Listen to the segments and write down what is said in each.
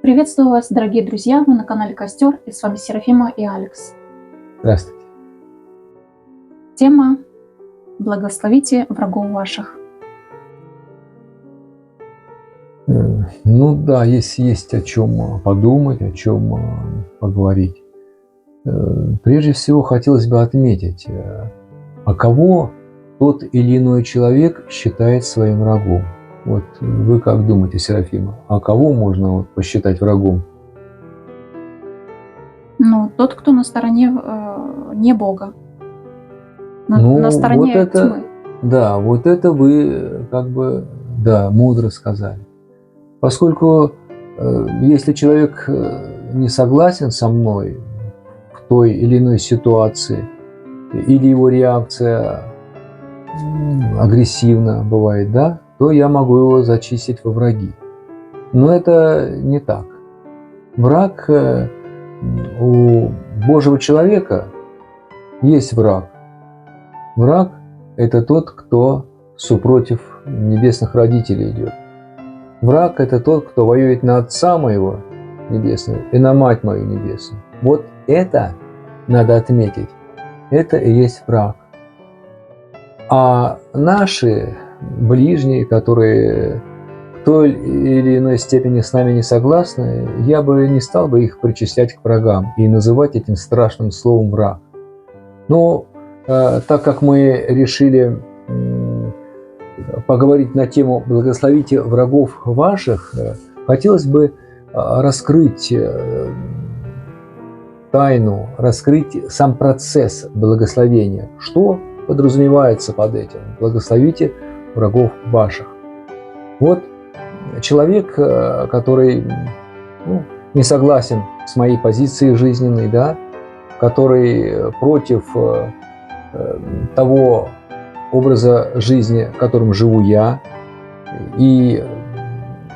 Приветствую вас, дорогие друзья! Вы на канале Костер, и с вами Серафима и Алекс. Здравствуйте. Тема «Благословите врагов ваших». Ну да, есть о чем подумать, о чем поговорить. Прежде всего хотелось бы отметить, а кого тот или иной человек считает своим врагом. Вот вы как думаете, Серафима, а кого можно посчитать врагом? Ну, тот, кто на стороне не Бога, на стороне тьмы. Да, вот это вы мудро сказали. Поскольку если человек не согласен со мной в той или иной ситуации, или его реакция агрессивна бывает, да, то я могу его зачислить во враги. Но это не так. Враг у Божьего человека есть враг. Враг – это тот, кто супротив небесных родителей идет. Враг – это тот, кто воюет на Отца моего Небесного и на Мать мою Небесную. Вот это надо отметить. Это и есть враг. А наши ближние, которые в той или иной степени с нами не согласны, я бы не стал бы их причислять к врагам и называть этим страшным словом «враг». Но так как мы решили поговорить на тему «Благословите врагов ваших», хотелось бы раскрыть тайну, раскрыть сам процесс благословения. Что подразумевается под этим? Благословите врагов ваших. Вот человек, который не согласен с моей позицией жизненной, да, который против того образа жизни, которым живу я, и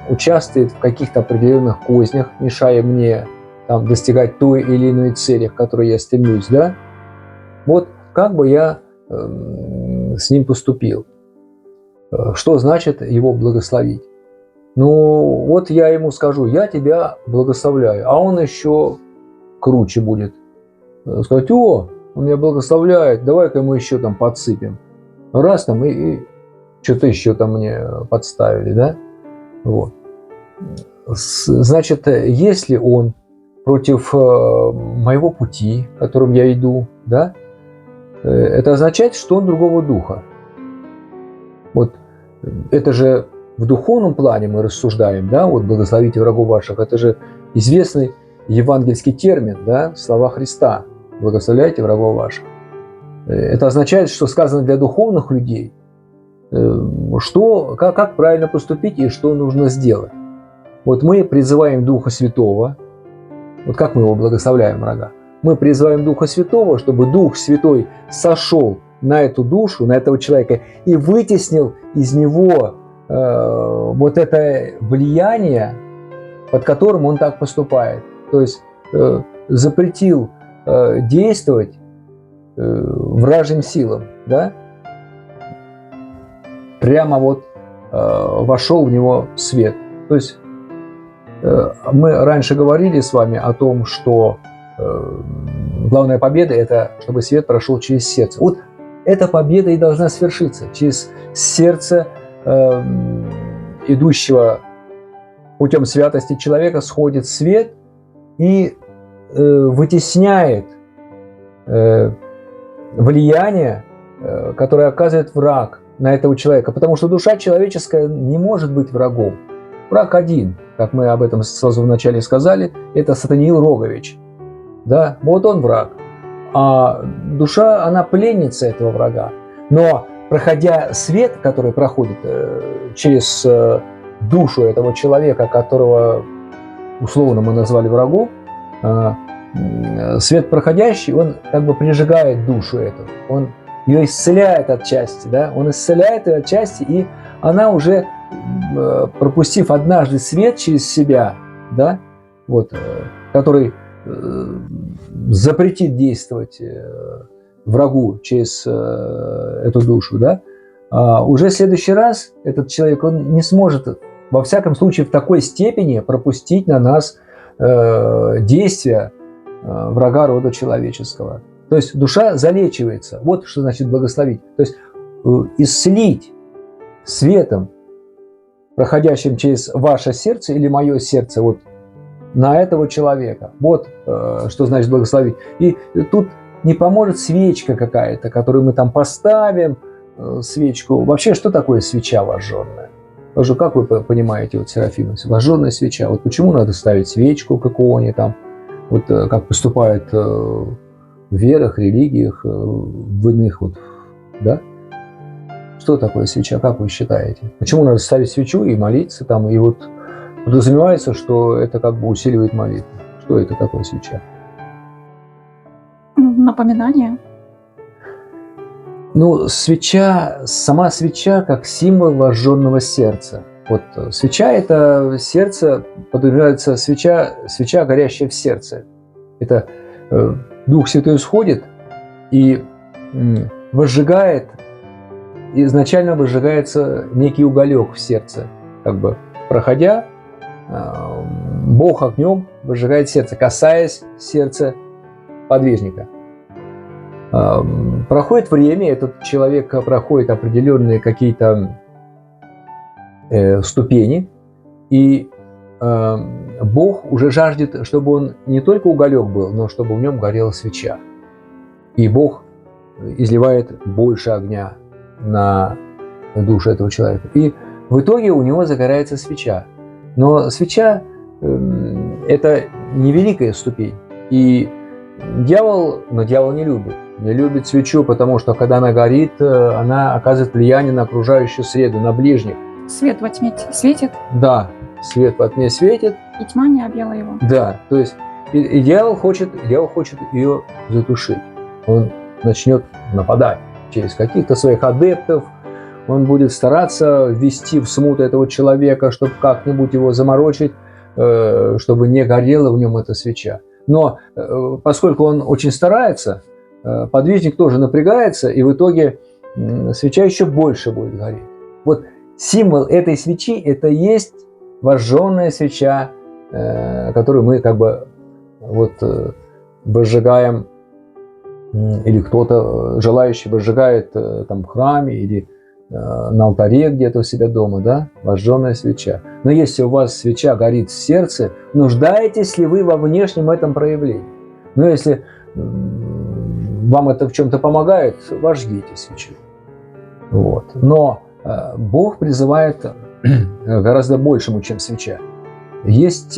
участвует в каких-то определенных кознях, мешая мне достигать той или иной цели, к которой я стремлюсь, да? Вот как бы я с ним поступил? Что значит его благословить? Ну, вот я ему скажу: я тебя благословляю, а он еще круче будет. Сказать: о, он меня благословляет, давай-ка мы еще подсыпем. Раз и что-то еще мне подставили, да? Вот. Значит, если он против моего пути, которым я иду, да, это означает, что он другого духа. Вот это же в духовном плане мы рассуждаем, да, вот благословите врагов ваших, это же известный евангельский термин, да, слова Христа: благословляйте врагов ваших. Это означает, что сказано для духовных людей, как правильно поступить и что нужно сделать. Вот мы призываем Духа Святого. Вот как мы его благословляем, врага? Мы призываем Духа Святого, чтобы Дух Святой сошел на эту душу, на этого человека и вытеснил из него вот это влияние, под которым он так поступает. То есть запретил действовать вражьим силам, да? Прямо вошел в него свет. То есть мы раньше говорили с вами о том, что главная победа – это чтобы свет прошел через сердце. Вот эта победа и должна свершиться. Через сердце идущего путем святости человека сходит свет и вытесняет влияние, которое оказывает враг на этого человека. Потому что душа человеческая не может быть врагом. Враг один, как мы об этом сразу вначале сказали, это Сатаниил Рогович. Да, вот он враг. А душа, она пленница этого врага. Но проходя свет, который проходит через душу этого человека, которого условно мы назвали врагом, свет проходящий, он прижигает душу эту. Он ее исцеляет отчасти, да? Он исцеляет ее отчасти, и она уже, пропустив однажды свет через себя, да, который запретит действовать врагу через эту душу, да, уже в следующий раз этот человек, он не сможет во всяком случае, в такой степени пропустить на нас действия врага рода человеческого. То есть душа залечивается. Вот что значит благословить. То есть исцелить светом, проходящим через ваше сердце или мое сердце, вот на этого человека. Вот что значит благословить. И тут не поможет свечка какая-то, которую мы там поставим, свечку. Вообще, что такое свеча вожженная? Тоже, как вы понимаете, вот, Серафима, вожженная свеча. Вот почему надо ставить свечку какого-нибудь там, вот как поступают в верах, религиях, в иных, вот, да? Что такое свеча, как вы считаете? Почему надо ставить свечу и молиться там, и вот подразумевается, что это как бы усиливает молитву? Что это такое свеча? Напоминание. Ну, свеча, сама свеча как символ вожженного сердца. Вот свеча – это сердце, подразумевается свеча, горящая в сердце. Это Дух Святой сходит и возжигает, изначально возжигается некий уголек в сердце. Как бы проходя, Бог огнем возжигает сердце, касаясь сердца подвижника. Проходит время, этот человек проходит определенные какие-то ступени, и Бог уже жаждет, чтобы он не только уголек был, но чтобы в нем горела свеча. И Бог изливает больше огня на душу этого человека. И в итоге у него загорается свеча. Но свеча – это невеликая ступень. И дьявол не любит свечу, потому что когда она горит, она оказывает влияние на окружающую среду, на ближних. Свет во тьме светит. Да, свет во тьме светит. И тьма не объяла его. Да, то есть и дьявол хочет ее затушить. Он начнет нападать через каких-то своих адептов. Он будет стараться ввести в смут этого человека, чтобы как-нибудь его заморочить, чтобы не горела в нем эта свеча. Но поскольку он очень старается, подвижник тоже напрягается, и в итоге свеча еще больше будет гореть. Вот символ этой свечи – это есть вожженная свеча, которую мы как бы вот возжигаем, или кто-то желающий возжигает там в храме или на алтаре где-то у себя дома, да, вожженная свеча. Но если у вас свеча горит в сердце, нуждаетесь ли вы во внешнем этом проявлении? Но если вам это в чем-то помогает, вожгите свечу. Вот. Но Бог призывает гораздо большему, чем свеча. Есть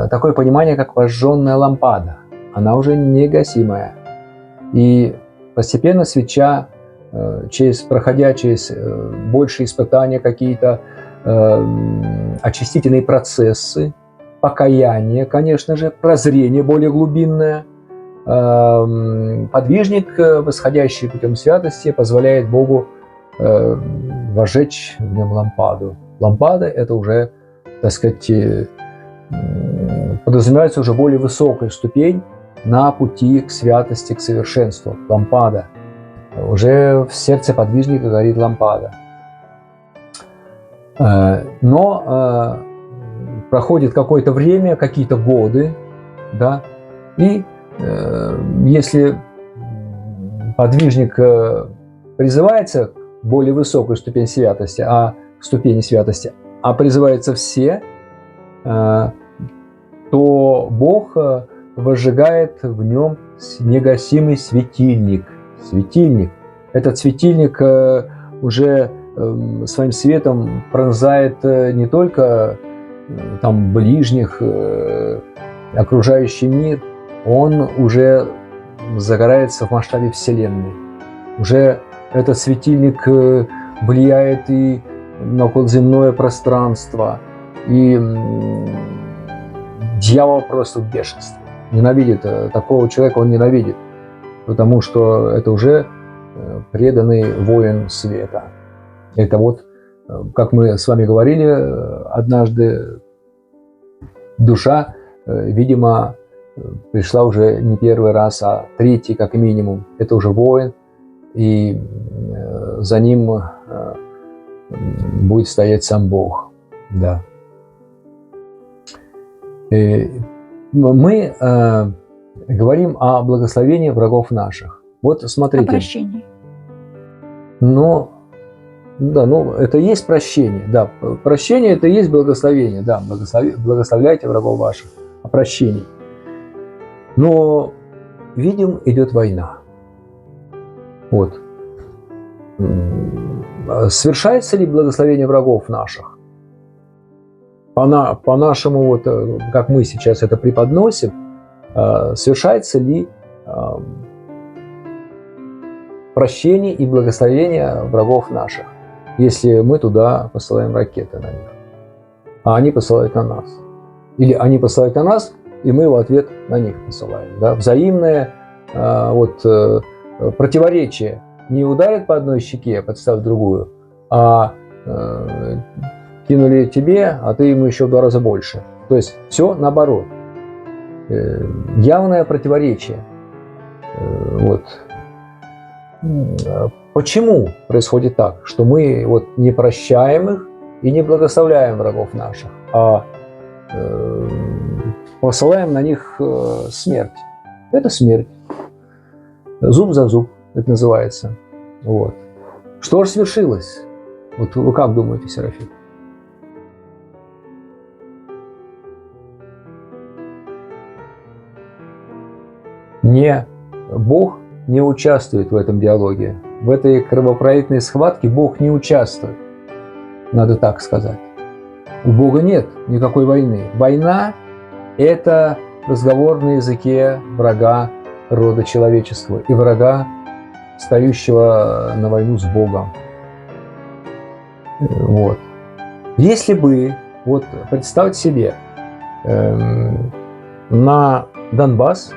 такое понимание, как вожженная лампада. Она уже негасимая. И постепенно свеча, проходя через большие испытания, какие-то очистительные процессы, покаяние, конечно же, прозрение более глубинное, подвижник, восходящий путем святости, позволяет Богу возжечь в нем лампаду. Лампада – это уже, так сказать, подразумевается уже более высокая ступень на пути к святости, к совершенству. Лампада. Уже в сердце подвижника горит лампада. Но проходит какое-то время, какие-то годы, да, и если подвижник призывается к более высокой ступени святости, а призываются все, то Бог возжигает в нем негасимый светильник. Светильник. Этот светильник уже своим светом пронзает не только там ближних, окружающий мир, он уже загорается в масштабе Вселенной. Уже этот светильник влияет и на околоземное пространство, и дьявол просто в бешенстве. Ненавидит такого человека, он ненавидит, потому что это уже преданный воин света. Это вот, как мы с вами говорили однажды, душа, видимо, пришла уже не первый раз, а третий как минимум. Это уже воин, и за ним будет стоять сам Бог. Да. Мы говорим о благословении врагов наших. Вот О смотрите. прощении. Но, да, ну, это и есть прощение. Да, прощение – это и есть благословение. Да, благословляйте врагов ваших. О прощении. Но, видим, идет война. Вот. Совершается ли благословение врагов наших? По нашему, вот, как мы сейчас это преподносим, совершается ли прощение и благословение врагов наших, если мы туда посылаем ракеты на них, а они посылают на нас? Или они посылают на нас, и мы в ответ на них посылаем. Да? Взаимное противоречие не ударит по одной щеке, подставив другую, а кинули тебе, а ты ему еще в 2 раза больше. То есть все наоборот. Явное противоречие. Вот. Почему происходит так, что мы вот не прощаем их и не благословляем врагов наших, а посылаем на них смерть? Это смерть. Зуб за зуб, это называется. Вот. Что же свершилось? Вот вы как думаете, Серафим? Бог не участвует в этом диалоге. В этой кровопролитной схватке Бог не участвует. Надо так сказать. У Бога нет никакой войны. Война – это разговор на языке врага рода человеческого и врага, стоящего на войну с Богом. Вот. Если бы, вот представьте себе, на Донбасс,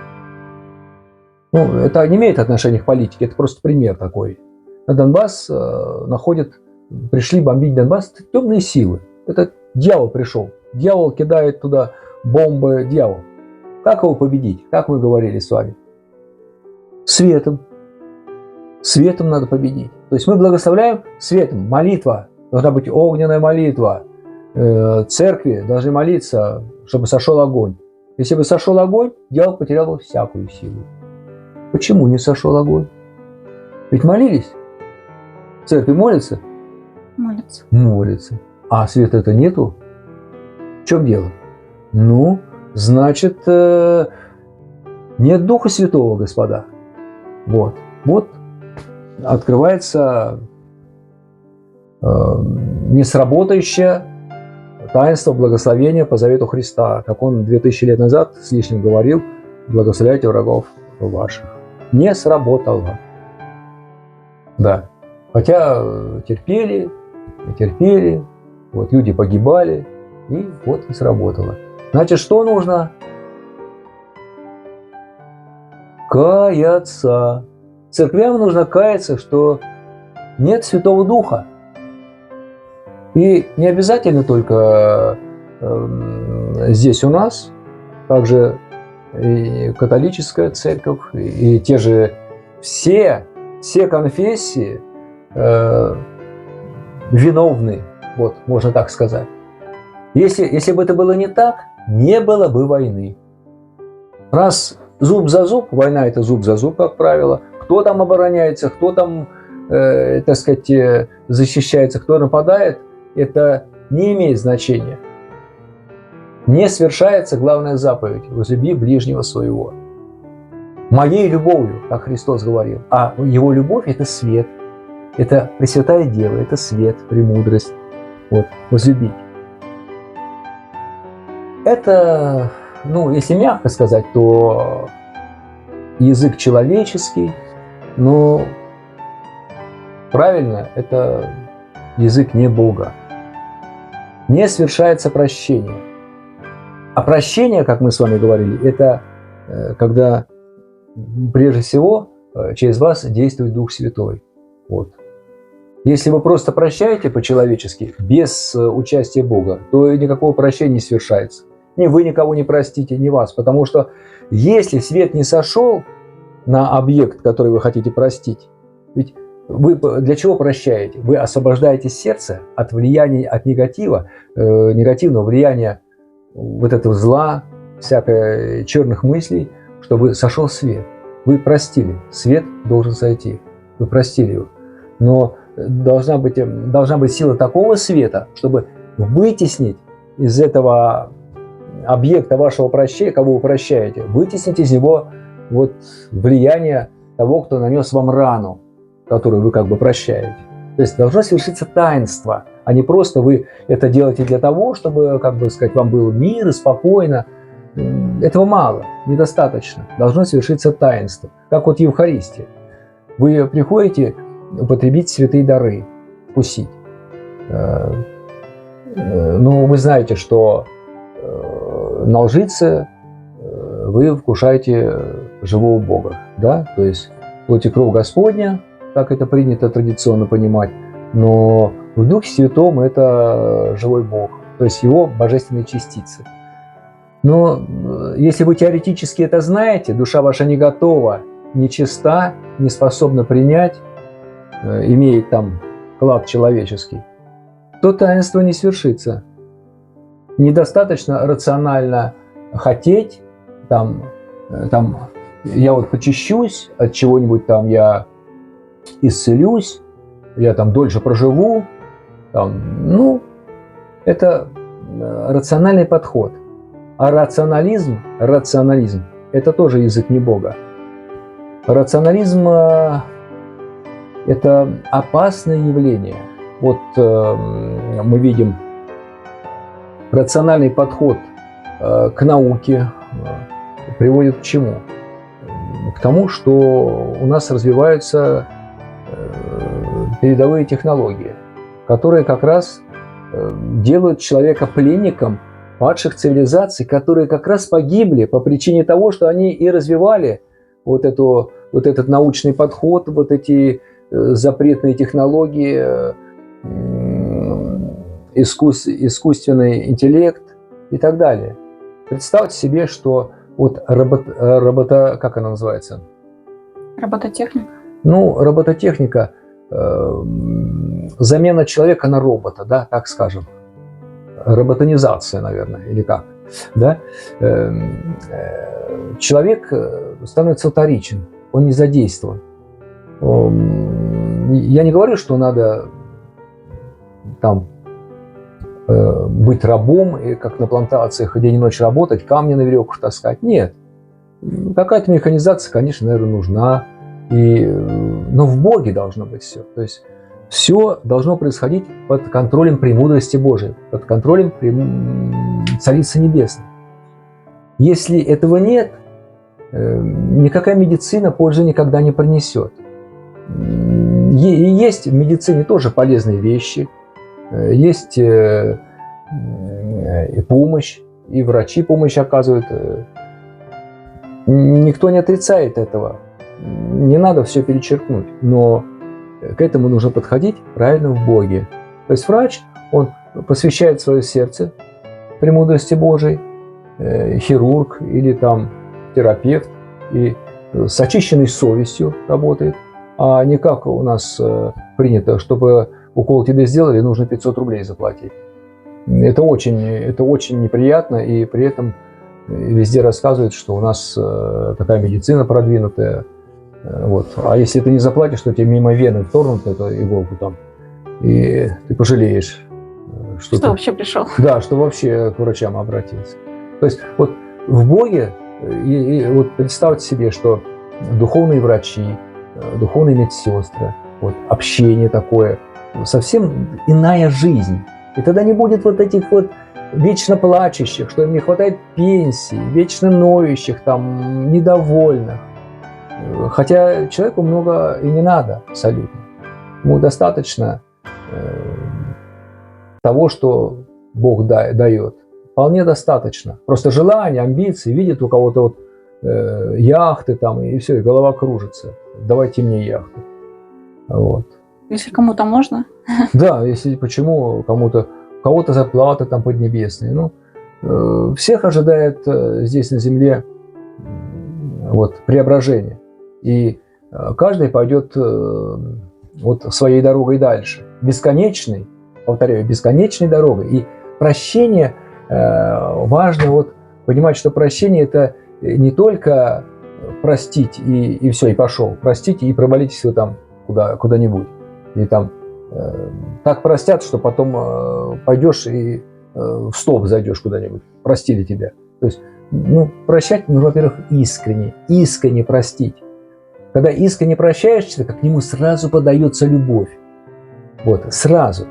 ну, это не имеет отношения к политике, это просто пример такой. На Донбасс пришли бомбить Донбасс темные силы. Это дьявол пришел. Дьявол кидает туда бомбы, дьявол. Как его победить? Как мы говорили с вами? Светом. Светом надо победить. То есть мы благословляем светом. Молитва. Должна быть огненная молитва. Церкви должны молиться, чтобы сошел огонь. Если бы сошел огонь, дьявол потерял бы всякую силу. Почему не сошел огонь? Ведь молились. Церковь молится? Молится. Молится. А света это нету? В чем дело? Ну, значит, нет Духа Святого, господа. Вот. Вот открывается несработающее таинство благословения по завету Христа, как он 2000 лет назад с лишним говорил: благословляйте врагов ваших. Не сработало. Да. Хотя терпели, вот люди погибали, и вот не сработало. Значит, что нужно? Каяться. Церквям нужно каяться, что нет Святого Духа. И не обязательно только здесь у нас, также и католическая церковь, и те же все конфессии виновны, вот, можно так сказать. Если бы это было не так, не было бы войны. Раз зуб за зуб, война – это зуб за зуб, как правило. Кто там обороняется, кто там, так сказать, защищается, кто нападает, это не имеет значения. Не свершается главная заповедь: возлюби ближнего своего. Моей любовью, как Христос говорил. А его любовь – это свет, это Пресвятая Дева, это свет, премудрость. Вот, возлюбить. Это, ну, если мягко сказать, то язык человеческий, но правильно, это язык не Бога. Не совершается прощение. А прощение, как мы с вами говорили, это когда прежде всего через вас действует Дух Святой. Вот. Если вы просто прощаете по-человечески, без участия Бога, то никакого прощения не совершается. Ни вы никого не простите, ни вас. Потому что если свет не сошел на объект, который вы хотите простить, ведь Вы для чего прощаете? Вы освобождаете сердце от влияния, от негативного влияния вот этого зла, всякой черных мыслей, чтобы сошел свет. Вы простили. Свет должен сойти. Вы простили его. Но должна быть сила такого света, чтобы вытеснить из этого объекта вашего прощения, кого вы прощаете, вытеснить из него вот влияние того, кто нанес вам рану, которую вы как бы прощаете. То есть должно свершиться таинство, а не просто вы это делаете для того, чтобы, как бы сказать, вам был мир и спокойно. Этого мало, недостаточно. Должно свершиться таинство. Как вот Евхаристия. Вы приходите употребить святые дары, вкусить. Ну, вы знаете, что на лжице вы вкушаете живого Бога, да? То есть плоть и кровь Господня, как это принято традиционно понимать, но в Духе Святом это живой Бог, то есть Его божественные частицы. Но если вы теоретически это знаете, душа ваша не готова, нечиста, не способна принять, имеет там клад человеческий, то таинство не свершится. Недостаточно рационально хотеть, там я вот почищусь, от чего-нибудь там я исцелюсь, я там дольше проживу, ну, это рациональный подход. А рационализм – это тоже язык не Бога. Рационализм – это опасное явление. Вот мы видим рациональный подход к науке приводит к чему? К тому, что у нас развиваются передовые технологии, которые как раз делают человека пленником падших цивилизаций, которые как раз погибли по причине того, что они и развивали вот этот научный подход, вот эти запретные технологии, искусственный интеллект и так далее. Представьте себе, что вот как она называется? Робототехника. Ну, робототехника, замена человека на робота, да, так скажем. Роботанизация, наверное, или как. Да? Человек становится вторичен, он не задействован. Я не говорю, что надо там быть рабом, и как на плантациях день и ночь работать, камни на веревках таскать. Нет. Какая-то механизация, конечно, наверное, нужна. Но в Боге должно быть все. То есть все должно происходить под контролем премудрости Божией, под контролем Царицы Небесной. Если этого нет, никакая медицина пользы никогда не принесет. Есть в медицине тоже полезные вещи, есть и помощь, и врачи помощь оказывают. Никто не отрицает этого. Не надо все перечеркнуть, но к этому нужно подходить правильно в Боге. То есть врач, он посвящает свое сердце премудрости Божией, хирург или там терапевт, и с очищенной совестью работает, а не как у нас принято, чтобы укол тебе сделали, нужно 500 рублей заплатить. Это очень неприятно, и при этом везде рассказывают, что у нас такая медицина продвинутая. Вот. А если ты не заплатишь, то тебе мимо вены вторнут эту иголку там, и ты пожалеешь. Что ты вообще пришел? Да, что вообще к врачам обратился. То есть вот в Боге, вот представьте себе, что духовные врачи, духовные медсестры, вот, общение такое, совсем иная жизнь. И тогда не будет вот этих вот вечно плачущих, что им не хватает пенсии, вечно ноющих, там, недовольных. Хотя человеку много и не надо абсолютно. Ему достаточно того, что Бог дает. Вполне достаточно. Просто желание, амбиции, видит у кого-то вот яхты там, и все, и голова кружится. Давайте мне яхту. Вот. Если кому-то можно. Да, если почему кому-то, у кого-то зарплата там поднебесные. Ну, всех ожидает здесь на земле вот, преображение. И каждый пойдет вот своей дорогой дальше. Бесконечной, повторяю, бесконечной дорогой. И прощение, важно вот понимать, что прощение – это не только простить и все, и пошел. Простите и провалитесь вы там куда-нибудь. И там так простят, что потом пойдешь и в столб зайдешь куда-нибудь. Простили тебя. То есть, прощать, во-первых, искренне простить. Когда искренне прощаешь человека, к нему сразу подается любовь. Вот, сразу.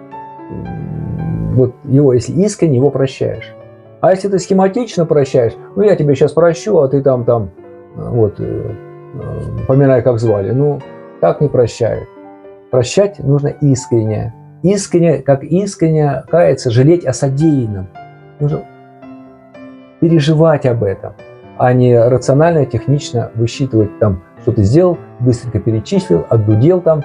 Вот его, если искренне, его прощаешь. А если ты схематично прощаешь, я тебя сейчас прощу, а ты там, поминай, как звали. Так не прощают. Прощать нужно искренне. Искренне, как искренне каяться, жалеть о содеянном. Нужно переживать об этом, а не рационально, технично высчитывать там, что ты сделал, быстренько перечислил, отдудел там,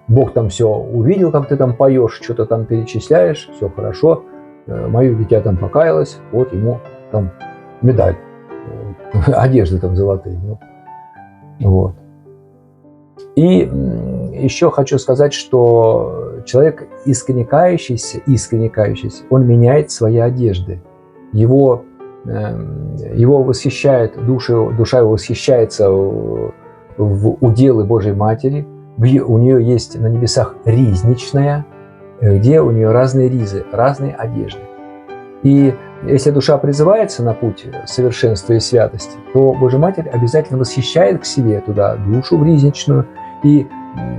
Бог там все увидел, как ты там поешь, что-то там перечисляешь, все хорошо, мое дитя там покаялось, вот ему там медаль, одежды там золотые. Вот. И еще хочу сказать, что человек искренне кающийся, он меняет свои одежды. Его восхищает, душа его восхищается в уделы Божьей Матери. У нее есть на небесах ризничная, где у нее разные ризы, разные одежды. И если душа призывается на путь совершенства и святости, то Божья Матерь обязательно восхищает к себе туда душу в ризничную и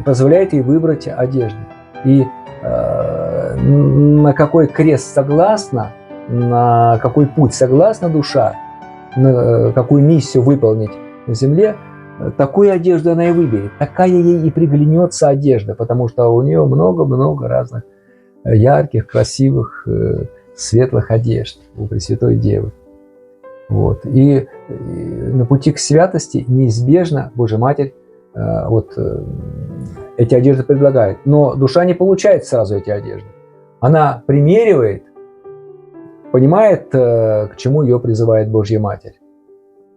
позволяет ей выбрать одежды. И на какой крест согласна, на какой путь согласна душа, на какую миссию выполнить на земле, такую одежду она и выберет. Такая ей и приглянется одежда, потому что у нее много-много разных ярких, красивых, светлых одежд у Пресвятой Девы. Вот. И на пути к святости неизбежно Божья Матерь эти одежды предлагает. Но душа не получает сразу эти одежды. Она примеривает, понимает, к чему ее призывает Божья Матерь.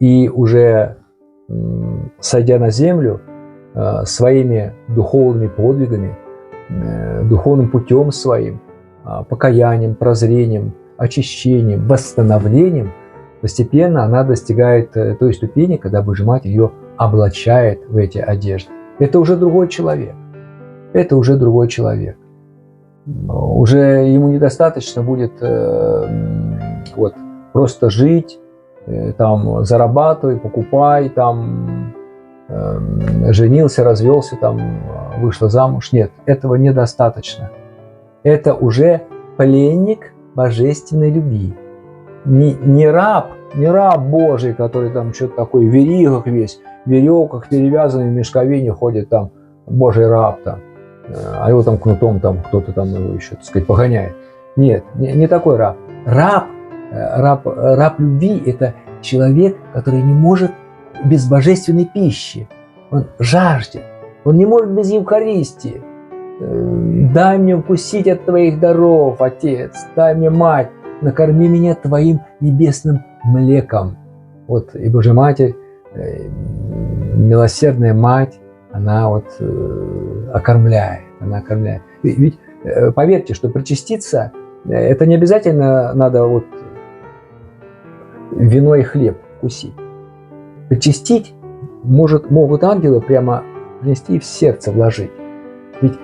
И уже сойдя на землю, своими духовными подвигами, духовным путем своим, покаянием, прозрением, очищением, восстановлением, постепенно она достигает той ступени, когда Божья Матерь ее облачает в эти одежды. Это уже другой человек. Это уже другой человек. Уже ему недостаточно будет просто жить, там, зарабатывай, покупай, там, женился, развелся, там, вышла замуж. Нет, этого недостаточно. Это уже пленник божественной любви. Не раб Божий, который там что-то такое в веригах весь, в веревках перевязанный, в мешковине ходит там, Божий раб там, а его там кнутом там кто-то там его еще, так сказать, погоняет. Нет, не такой раб. Раб любви – это человек, который не может без божественной пищи. Он жаждет. Он не может без Евхаристии. Дай мне вкусить от твоих даров, Отец. Дай мне, Мать, накорми меня твоим небесным млеком. Вот и Божья Матерь, милосердная Мать, она окормляет. Ведь поверьте, что причаститься – это не обязательно надо вино и хлеб вкусить. Причастить могут ангелы прямо принести и в сердце вложить. Ведь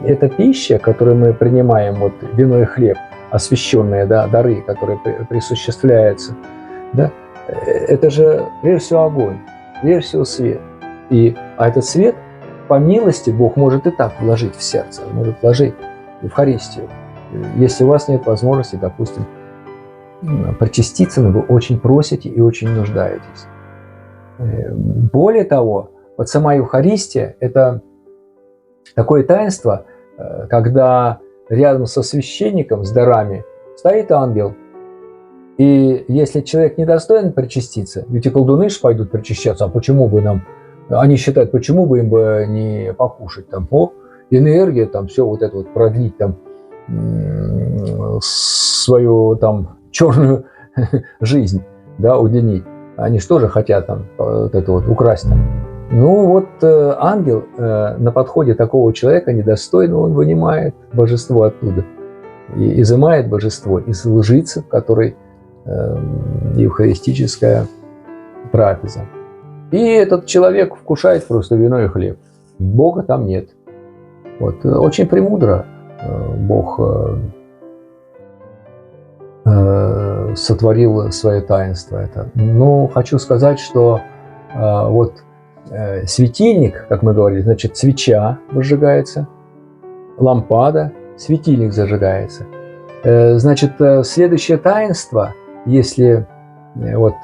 эта пища, которую мы принимаем, вино и хлеб, освященные, дары, которые присуществляются, это же прежде всего огонь, прежде всего свет. А этот свет, по милости, Бог может и так вложить в сердце, может вложить в Евхаристию. Если у вас нет возможности, допустим, причаститься, но вы очень просите и очень нуждаетесь. Более того, сама Евхаристия – это такое таинство, когда рядом со священником, с дарами, стоит ангел. И если человек недостоин причаститься, ведь и колдуны же пойдут причащаться, а почему бы нам, они считают, почему бы им бы не покушать там, энергия, там, все это продлить, там, свою там черную жизнь, удлинить. Они же тоже хотят там украсть там Ну вот ангел на подходе такого человека недостойного, он вынимает божество оттуда, и изымает божество из лжицы, в которой евхаристическая трапеза. И этот человек вкушает просто вино и хлеб. Бога там нет. Вот. Очень премудро Бог сотворил свое таинство это. Но хочу сказать, что вот светильник, как мы говорили, значит, свеча возжигается, лампада, светильник зажигается. Значит, следующее таинство, если вот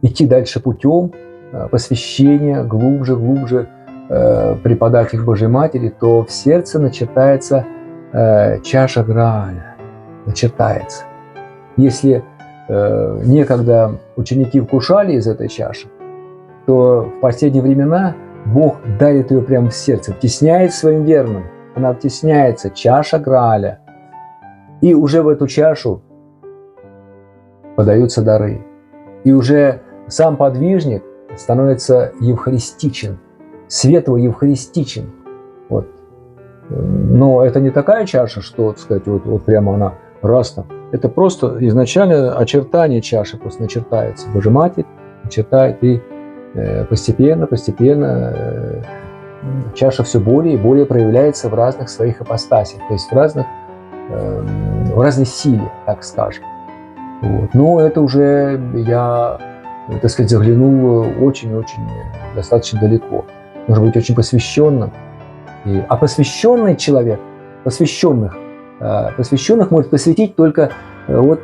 идти дальше путем посвящения, глубже преподать их Божьей Матери, то в сердце начертается чаша Грааля, начертается. Если некогда ученики вкушали из этой чаши, то в последние времена Бог дарит ее прямо в сердце, втесняет своим верным. Она втесняется, чаша Грааля. И уже в эту чашу подаются дары. И уже сам подвижник становится евхаристичен, светло евхаристичен. Вот. Но это не такая чаша, что, так сказать, вот прямо она раз там. Это просто изначально очертание чаши просто начертается. Божья Матерь начертает, и постепенно чаша все более и более проявляется в разных своих ипостасях, то есть в разной силе, так скажем. Вот. Но это уже я, так сказать, заглянул очень-очень достаточно далеко. Нужно быть очень посвященным. А посвященный человек, посвященных может посвятить только вот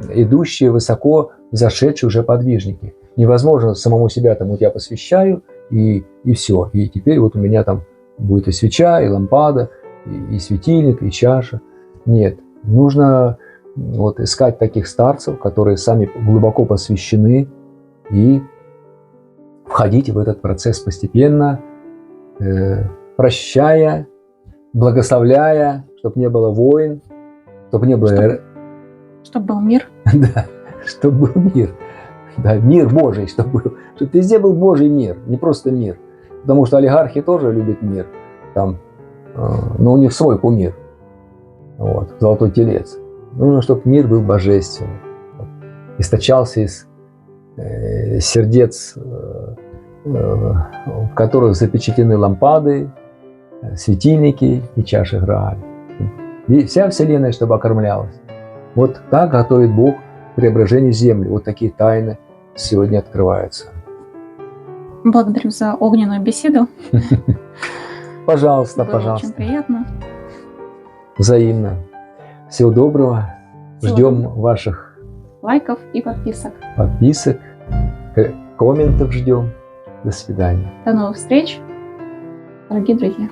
идущие высоко зашедшие уже подвижники. Невозможно самому себя там, вот я посвящаю, и все. И теперь вот у меня там будет и свеча, и лампада, и светильник, и чаша. Нет, нужно вот искать таких старцев, которые сами глубоко посвящены, и входить в этот процесс постепенно, прощая, благословляя, чтобы не было войн, чтобы не было... Чтобы был мир. Да, чтобы был мир. Да, мир Божий, чтобы везде был Божий мир, не просто мир. Потому что олигархи тоже любят мир, там, но у них свой кумир. Вот, золотой телец. Нужно, чтобы мир был божественный, источался из сердец, в которых запечатлены лампады, светильники и чаши Грааля. И вся Вселенная, чтобы окормлялась. Вот так готовит Бог преображение земли. Вот такие тайны сегодня открываются. Благодарю за огненную беседу. Пожалуйста, Было пожалуйста. очень приятно. Взаимно. Всего доброго. Ждем ваших лайков и подписок. Комментов ждем. До свидания. До новых встреч, дорогие друзья.